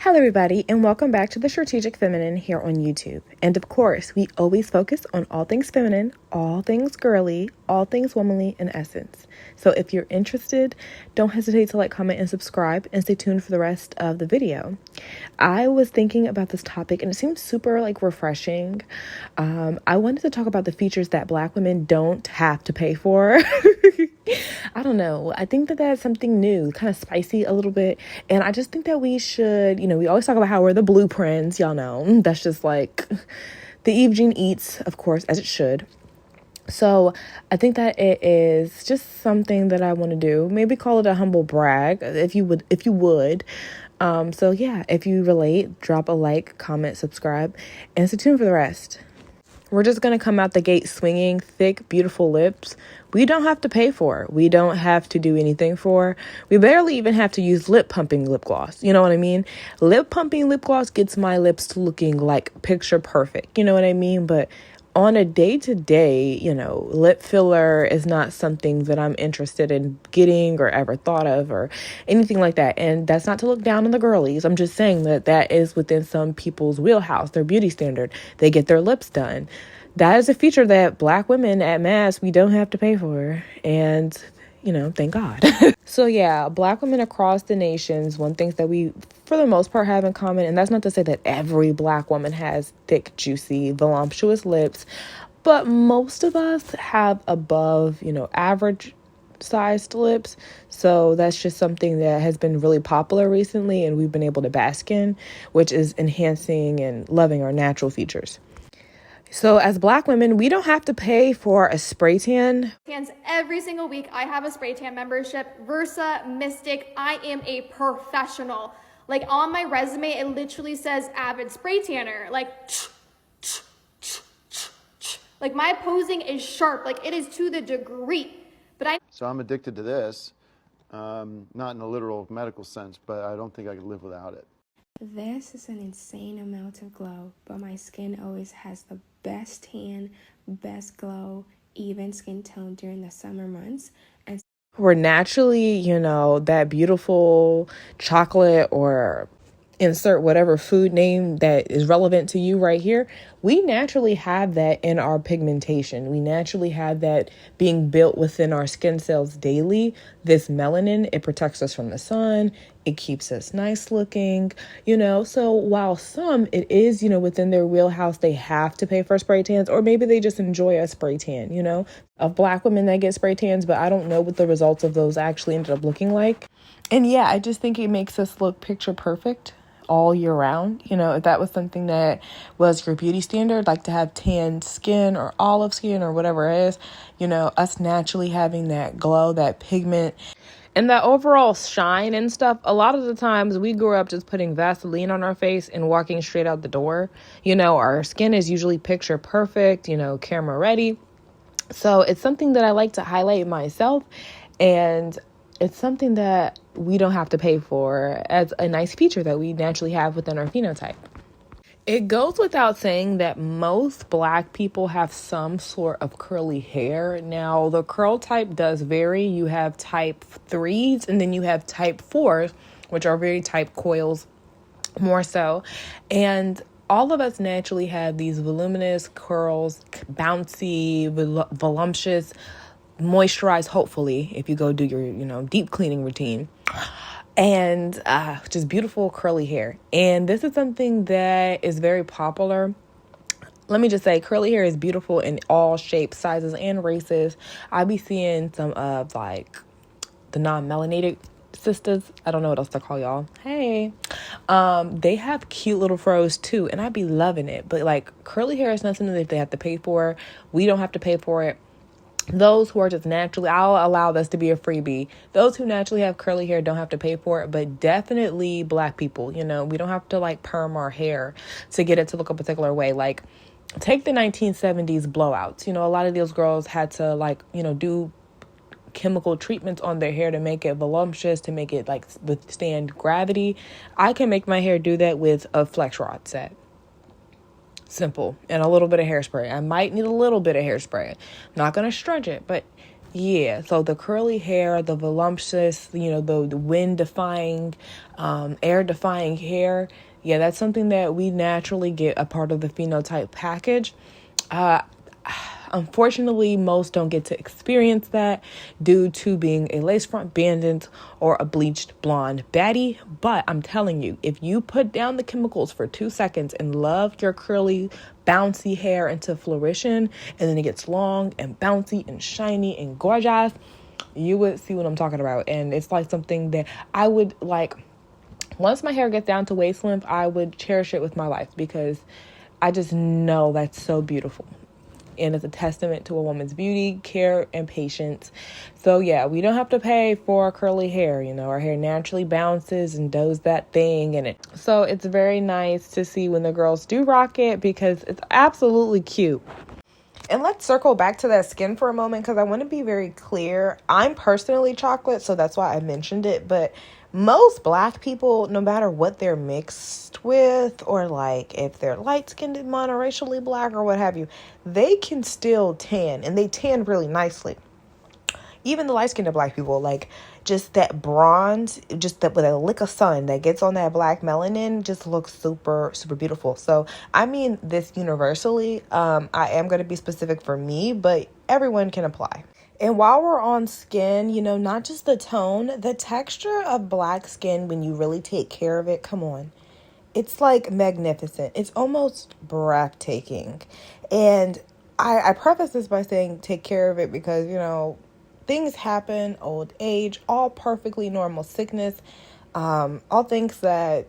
Hello everybody, and welcome back to the Strategic Feminine here on YouTube. And of course, we always focus on all things feminine, all things girly, all things womanly in essence. So if you're interested, don't hesitate to like, comment, and subscribe, and stay tuned for the rest of the video. I was thinking about this topic and it seems super refreshing. I wanted to talk about the features that Black women don't have to pay for. I don't know. I think that that's something new, kind of spicy a little bit. And I just think that we should, we always talk about how we're the blueprints, y'all know. That's just like the Eve gene eats, of course, as it should. So I think that it is just something that I want to do. Maybe call it a humble brag, if you would. So yeah, if you relate, drop a like, comment, subscribe, and stay tuned for the rest. We're just going to come out the gate swinging, thick, beautiful lips. We don't have to pay for. We don't have to do anything for. We barely even have to use lip pumping lip gloss. You know what I mean? Lip pumping lip gloss gets my lips looking like picture perfect. You know what I mean? But on a day-to-day, lip filler is not something that I'm interested in getting or ever thought of or anything like that. And that's not to look down on the girlies. I'm just saying that that is within some people's wheelhouse, their beauty standard. They get their lips done. That is a feature that Black women at mass, we don't have to pay for. And, thank God. So yeah, Black women across the nations, one thing that we, for the most part, have in common, and that's not to say that every Black woman has thick, juicy, voluptuous lips, but most of us have above, average sized lips. So that's just something that has been really popular recently, and we've been able to bask in, which is enhancing and loving our natural features. So as Black women, we don't have to pay for a spray tan. Tans every single week. I have a spray tan membership, Versa Mystic. I am a professional. Like on my resume, it literally says avid spray tanner. Like my posing is sharp. Like it is to the degree. So I'm addicted to this, not in a literal medical sense, but I don't think I could live without it. This is an insane amount of glow, but my skin always has the best tan, best glow, even skin tone during the summer months. And we're naturally, that beautiful chocolate, or insert whatever food name that is relevant to you right here. We naturally have that in our pigmentation. We naturally have that being built within our skin cells daily. This melanin, it protects us from the sun. It keeps us nice looking, So while some, it is, within their wheelhouse, they have to pay for spray tans, or maybe they just enjoy a spray tan, of Black women that get spray tans, but I don't know what the results of those actually ended up looking like. And yeah, I just think it makes us look picture perfect all year round. If that was something that was your beauty standard, like to have tan skin or olive skin or whatever it is, us naturally having that glow, that pigment, and that overall shine and stuff. A lot of the times we grew up just putting Vaseline on our face and walking straight out the door. Our skin is usually picture perfect, camera ready. So it's something that I like to highlight myself, and it's something that we don't have to pay for as a nice feature that we naturally have within our phenotype. It goes without saying that most Black people have some sort of curly hair. Now, the curl type does vary. You have type 3s and then you have type 4s, which are very type coils more so. And all of us naturally have these voluminous curls, bouncy, voluptuous, moisturized, hopefully, if you go do your, deep cleaning routine. And just beautiful curly hair. And this is something that is very popular. Let me just say, curly hair is beautiful in all shapes, sizes, and races. I be seeing some of the non-melanated sisters. I don't know what else to call y'all. Hey. They have cute little fros too, and I be loving it. But curly hair is not something that they have to pay for. We don't have to pay for it. Those who are just naturally, I'll allow this to be a freebie. Those who naturally have curly hair don't have to pay for it, but definitely Black people, we don't have to perm our hair to get it to look a particular way. Take the 1970s blowouts. A lot of those girls had to do chemical treatments on their hair to make it voluptuous, to make it withstand gravity. I can make my hair do that with a flex rod set. Simple. And a little bit of hairspray. I might need a little bit of hairspray. I'm not going to stretch it, but Yeah, so the curly hair, the voluptuous, the wind defying, air defying hair, yeah, that's something that we naturally get a part of the phenotype package. Uh, Unfortunately, most don't get to experience that due to being a lace front bandit or a bleached blonde baddie. But I'm telling you, if you put down the chemicals for 2 seconds and love your curly, bouncy hair into fruition, and then it gets long and bouncy and shiny and gorgeous, you would see what I'm talking about. And it's like something that I would like. Once my hair gets down to waist length, I would cherish it with my life because I just know that's so beautiful. And it's a testament to a woman's beauty, care, and patience. So yeah, we don't have to pay for curly hair. Our hair naturally bounces and does that thing. So it's very nice to see when the girls do rock it because it's absolutely cute. And let's circle back to that skin for a moment because I want to be very clear. I'm personally chocolate, so that's why I mentioned it. But most black people, no matter what they're mixed with, or like if they're light skinned, monoracially black, or what have you, they can still tan, and they tan really nicely. Even the light skinned black people, like just that bronze, just that with a lick of sun that gets on that black melanin, just looks super, super beautiful. So, I mean this universally. I am going to be specific for me, but everyone can apply. And while we're on skin, not just the tone, the texture of black skin, when you really take care of it, come on. It's like magnificent. It's almost breathtaking. And I preface this by saying take care of it because, things happen, old age, all perfectly normal sickness, all things that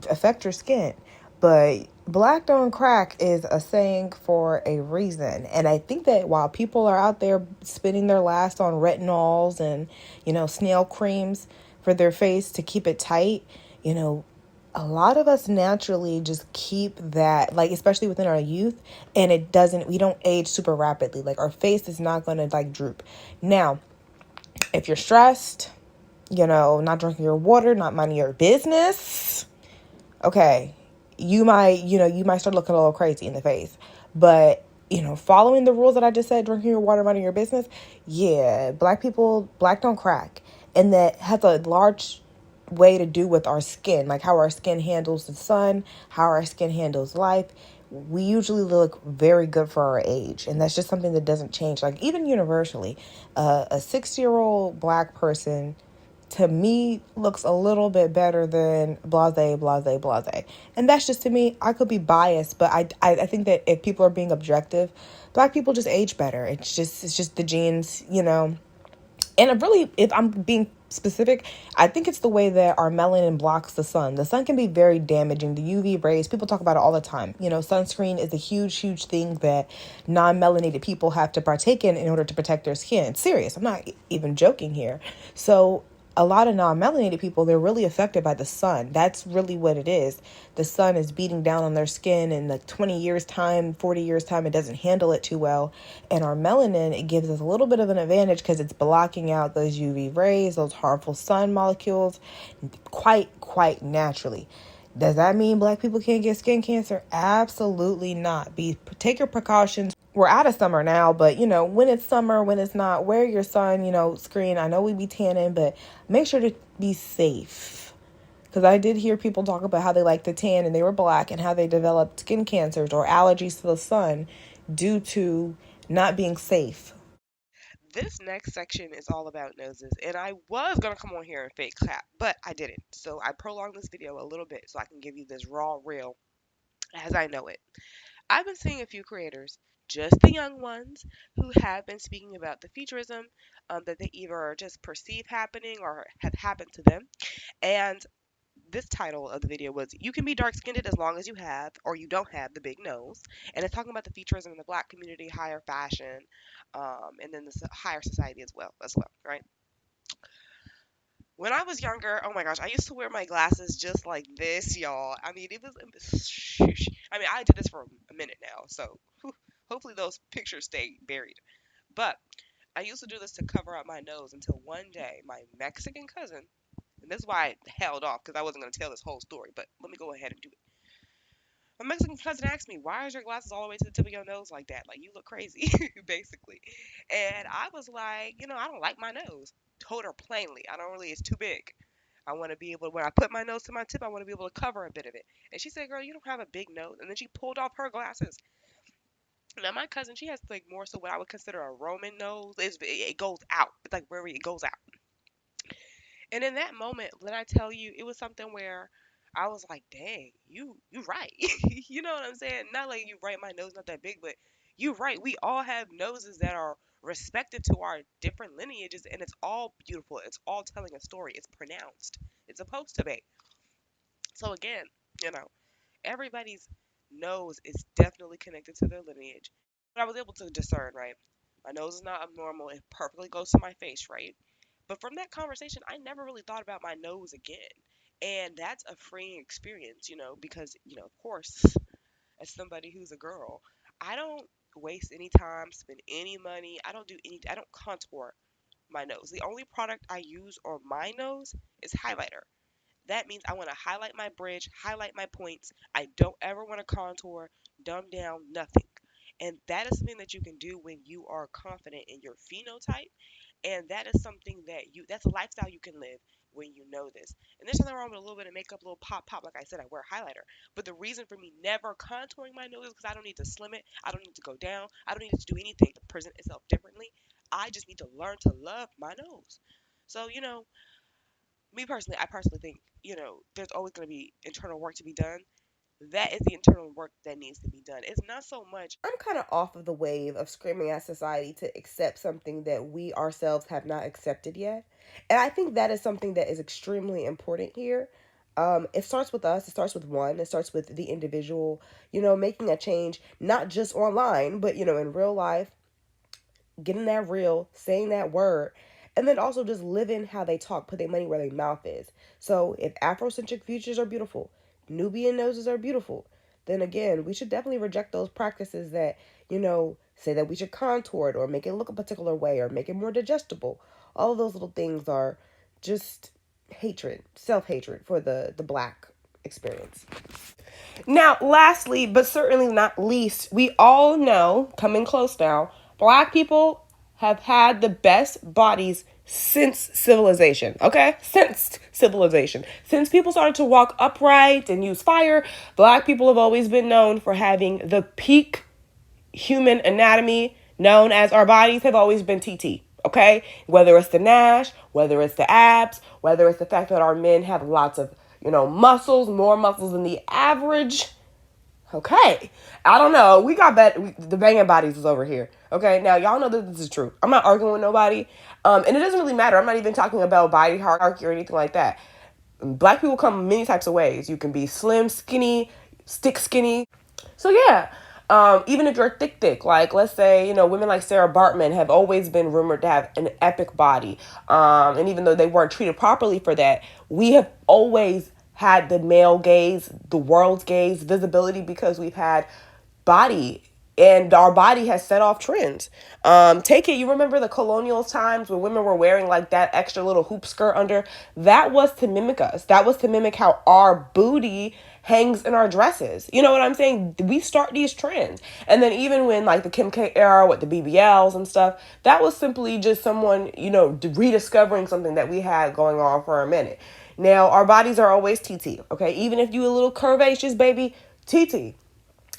affect your skin. But black don't crack is a saying for a reason. And I think that while people are out there spending their last on retinols and, snail creams for their face to keep it tight, a lot of us naturally just keep that, like, especially within our youth, and we don't age super rapidly. Like, our face is not going to, like, droop. Now, if you're stressed, not drinking your water, not minding your business, okay, you might start looking a little crazy in the face. But, following the rules that I just said, drinking your water, minding your business, yeah, black don't crack. And that has a large way to do with our skin, like how our skin handles the sun, how our skin handles life. We usually look very good for our age, and that's just something that doesn't change. Like, even universally, a 6-year-old black person to me looks a little bit better than blase, blase, blase. And that's just, to me, I could be biased, but I think that if people are being objective, black people just age better. It's just the genes, And really, if I'm being specific, I think it's the way that our melanin blocks the sun. The sun can be very damaging. The UV rays, people talk about it all the time. Sunscreen is a huge, huge thing that non-melanated people have to partake in order to protect their skin. It's serious. I'm not even joking here. So a lot of non-melanated people, they're really affected by the sun. That's really what it is. The sun is beating down on their skin, and like 20 years time, 40 years time, it doesn't handle it too well. And our melanin, it gives us a little bit of an advantage because it's blocking out those UV rays, those harmful sun molecules, quite naturally. Does that mean black people can't get skin cancer? Absolutely not. Take your precautions. We're out of summer now, but when it's summer, when it's not, wear your sun, screen. I know we be tanning, but make sure to be safe. Because I did hear people talk about how they like to tan and they were black and how they developed skin cancers or allergies to the sun due to not being safe. This next section is all about noses, and I was going to come on here and fake clap, but I didn't. So I prolonged this video a little bit so I can give you this raw, real, as I know it. I've been seeing a few creators, just the young ones, who have been speaking about the futurism that they either just perceive happening or have happened to them. And this title of the video was "You can be dark skinned as long as you have or you don't have the big nose." And it's talking about the futurism in the black community, higher fashion, and then the higher society as well, right? When I was younger, oh my gosh, I used to wear my glasses just like this, y'all. I mean, it was, I mean, I did this for a minute now, so hopefully those pictures stay buried. But I used to do this to cover up my nose until one day my Mexican cousin, and this is why I held off because I wasn't going to tell this whole story, but let me go ahead and do it. My Mexican cousin asked me, "Why is your glasses all the way to the tip of your nose like that? Like you look crazy," basically. And I was like, I don't like my nose. Told her plainly, I don't really. It's too big. I want to be able, when I put my nose to my tip, I want to be able to cover a bit of it. And she said, "Girl, you don't have a big nose." And then she pulled off her glasses. Now my cousin, she has like more so what I would consider a Roman nose. It goes out. It's like where it goes out. And in that moment, when I tell you, it was something where I was like, "Dang, you right." You know what I'm saying? Not like you right, my nose not that big, but you right. We all have noses that are respective to our different lineages, and it's all beautiful. It's all telling a story. It's pronounced. It's supposed to be. So again, you know, everybody's nose is definitely connected to their lineage. But I was able to discern, right? My nose is not abnormal. It perfectly goes to my face, right? But from that conversation, I never really thought about my nose again. And that's a freeing experience, because, of course, as somebody who's a girl, I don't waste any time, spend any money. I don't contour my nose. The only product I use on my nose is highlighter. That means I want to highlight my bridge, highlight my points. I don't ever want to contour, dumb down, nothing. And that is something that you can do when you are confident in your phenotype. And that is something that's a lifestyle you can live when you know this. And there's nothing wrong with a little bit of makeup, a little pop, pop. Like I said, I wear highlighter. But the reason for me never contouring my nose is because I don't need to slim it. I don't need to go down. I don't need to do anything to present itself differently. I just need to learn to love my nose. So, I personally think, there's always going to be internal work to be done. That is the internal work that needs to be done. It's not so much. I'm kind of off of the wave of screaming at society to accept something that we ourselves have not accepted yet. And I think that is something that is extremely important here. It starts with us, it starts with one, it starts with the individual, making a change, not just online, but, in real life, getting that real, saying that word, and then also just living how they talk, put their money where their mouth is. So if Afrocentric features are beautiful, Nubian noses are beautiful, then again, we should definitely reject those practices that, say that we should contour it or make it look a particular way or make it more digestible. All of those little things are just hatred, self-hatred for the black experience. Now, lastly, but certainly not least, we all know, coming close now, black people have had the best bodies since civilization, okay? Since civilization. Since people started to walk upright and use fire, black people have always been known for having the peak human anatomy, known as our bodies have always been TT. Okay, whether it's the Nash, whether it's the abs, whether it's the fact that our men have lots of muscles, more muscles than the average. Okay, I don't know. We got the banging bodies is over here. Okay, now y'all know that this is true. I'm not arguing with nobody, and it doesn't really matter. I'm not even talking about body hierarchy or anything like that. Black people come many types of ways. You can be slim, skinny, stick skinny. So yeah, even if you're thick, like let's say, women like Sarah Bartman have always been rumored to have an epic body. And even though they weren't treated properly for that, we have always had the male gaze, the world's gaze, visibility because we've had body and our body has set off trends. Take it, you remember the colonial times when women were wearing like that extra little hoop skirt under? That was to mimic us. That was to mimic how our booty hangs in our dresses. You know what I'm saying? We start these trends. And then even when like the Kim K era with the BBLs and stuff, that was simply just someone, rediscovering something that we had going on for a minute. Now, our bodies are always TT, okay? Even if you a little curvaceous, baby, TT.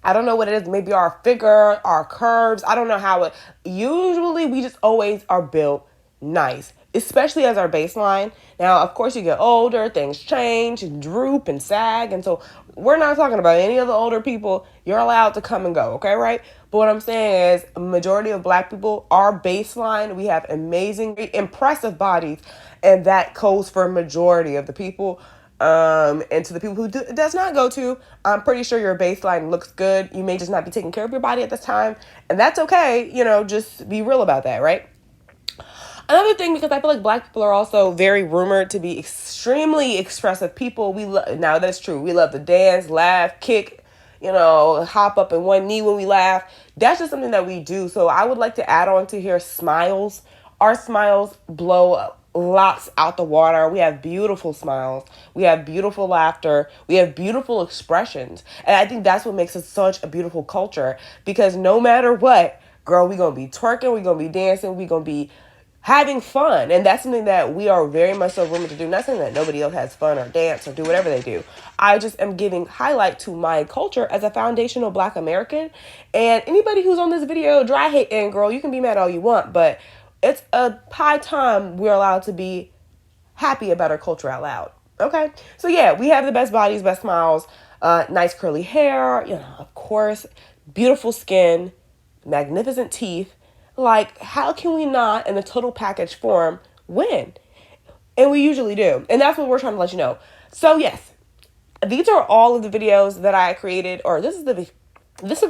I don't know what it is. Maybe our figure, our curves. I don't know how it. Usually, we just always are built nice, especially as our baseline. Now, of course, you get older, things change and droop and sag. And so, we're not talking about any of the older people. You're allowed to come and go, okay, right? But what I'm saying is, a majority of black people, our baseline, we have amazing, impressive bodies. And that goes for a majority of the people. And to the people who does not go to, I'm pretty sure your baseline looks good. You may just not be taking care of your body at this time, and that's okay. Just be real about that, right? Another thing, because I feel like black people are also very rumored to be extremely expressive people. Now that's true. We love to dance, laugh, kick, hop up in one knee when we laugh. That's just something that we do. So I would like to add on to here smiles. Our smiles blow lots out the water. We have beautiful smiles. We have beautiful laughter. We have beautiful expressions. And I think that's what makes us such a beautiful culture, because no matter what, girl, we going to be twerking, we going to be dancing, we going to be having fun. And that's something that we are very much so rumored to do. Not saying that nobody else has fun or dance or do whatever they do. I just am giving highlight to my culture as a foundational Black American. And anybody who's on this video dry hating, girl, you can be mad all you want, but it's a high time we're allowed to be happy about our culture out loud. Okay? So yeah, we have the best bodies, best smiles, nice curly hair, of course, beautiful skin, magnificent teeth. Like, how can we not, in the total package form, win? And we usually do. And that's what we're trying to let you know. So yes, these are all of the videos that I created, or this took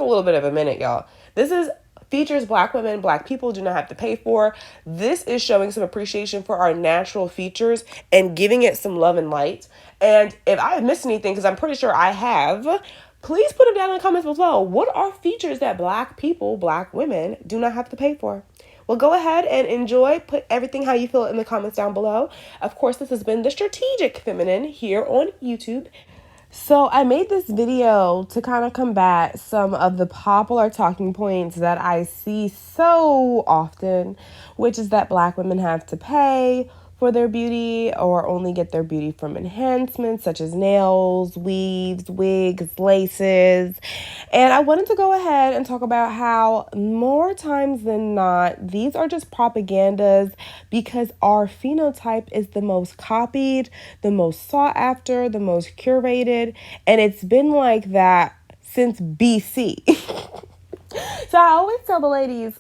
a little bit of a minute, y'all. This is features Black women, Black people do not have to pay for. This is showing some appreciation for our natural features and giving it some love and light. And if I have missed anything, because I'm pretty sure I have, please put them down in the comments below. What are features that Black people, Black women, do not have to pay for? Well, go ahead and enjoy. Put everything how you feel in the comments down below. Of course, this has been The Strategic Feminine here on YouTube. So I made this video to kind of combat some of the popular talking points that I see so often, which is that Black women have to pay for their beauty or only get their beauty from enhancements such as nails, weaves, wigs, laces. And I wanted to go ahead and talk about how more times than not, these are just propagandas, because our phenotype is the most copied, the most sought after, the most curated, and it's been like that since BC. So I always tell the ladies,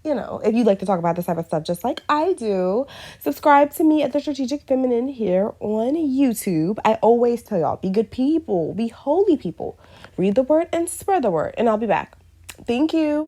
if you'd like to talk about this type of stuff just like I do, subscribe to me at The Strategic Feminine here on YouTube. I always tell y'all, be good people, be holy people, read the word and spread the word, and I'll be back. Thank you.